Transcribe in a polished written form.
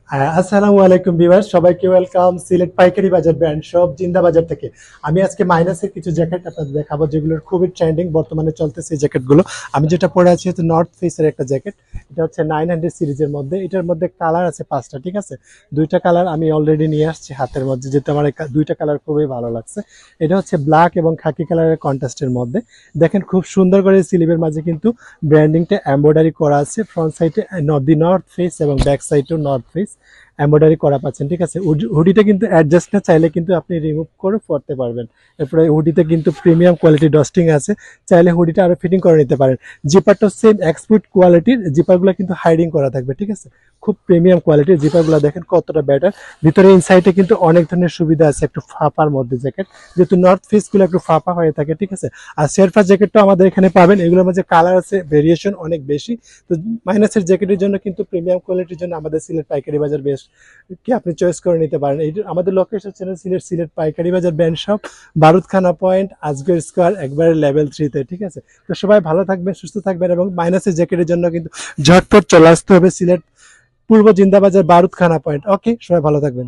আসসালামু আলাইকুম ভিউয়ার্স, সবাইকে ওয়েলকাম সিলেট পাইকারি বাজার ব্র্যান্ড শপ জিন্দা বাজার থেকে। আমি আজকে মাইনাসের কিছু জ্যাকেট আপনাদের দেখাবো, যেগুলোর খুবই ট্রেন্ডিং বর্তমানে চলতেছে এই জ্যাকেটগুলো। আমি যেটা পরে আছি হচ্ছে নর্থ ফেসের একটা জ্যাকেট। এটা হচ্ছে 900 সিরিজের মধ্যে। এটার মধ্যে কালার আছে 5টা, ঠিক আছে। দুইটা কালার আমি অলরেডি নিয়ে আসছি হাতের মধ্যে, যেহেতু আমার দুইটা কালার খুবই ভালো লাগছে। এটা হচ্ছে ব্ল্যাক এবং খাকি কালারের কন্ট্রাস্টের মধ্যে। দেখেন খুব সুন্দর করে স্লিভের মাঝে কিন্তু ব্র্যান্ডিংটা এমব্রয়ডারি করা আছে। ফ্রন্ট সাইডে দি নর্থ ফেস এবং ব্যাক সাইডেও নর্থ ফেস এমব্রয়ডারি করা পাচ্ছেন, ঠিক আছে। হুডিটা কিন্তু অ্যাডজাস্ট না, চাইলে কিন্তু আপনি রিমুভ করে পরতে পারবেন। এরপরে হুডিতে কিন্তু প্রিমিয়াম কোয়ালিটি ডস্টিং আছে, চাইলে হুডিটা আরো ফিটিং করে নিতে পারেন। জিপারটাও সেম এক্সপোর্ট কোয়ালিটির, জিপারগুলো কিন্তু হাইডিং করা থাকবে, ঠিক আছে। খুব প্রিমিয়াম কোয়ালিটির জিপারগুলো দেখেন কতটা বেটার। ভিতরে ইনসাইডে কিন্তু অনেক ধরনের সুবিধা আছে, একটু ফাঁপার মধ্যে জ্যাকেট, যেহেতু নর্থ ফেসগুলো একটু ফাঁপা হয়ে থাকে, ঠিক আছে। আর শেরফা জ্যাকেটটাও আমাদের এখানে পাবেন। এগুলোর মধ্যে কালার আছে, ভেরিয়েশন অনেক বেশি। তো মাইনাসের জ্যাকেটের জন্য কিন্তু প্রিমিয়াম কোয়ালিটির জন্য আমাদের সিলেট পাইকারি বাজার বেশ কি আপনি চয়েস করে নিতে পারেন। এই আমাদের লোকেশন হচ্ছে সিলেট পাইকারি বাজার brand shop, Barudkhana point, Azgar square, একবারে লেভেল 3-তে, ঠিক আছে। তো সবাই ভালো থাকবেন, সুস্থ থাকবেন, এবং মাইনাসের জ্যাকেটের জন্য কিন্তু ঝটপট চলে আসতে হবে সিলেট পূর্ব জিন্দাবাজার বারুদখানা পয়েন্ট। ওকে, সবাই ভালো থাকবেন।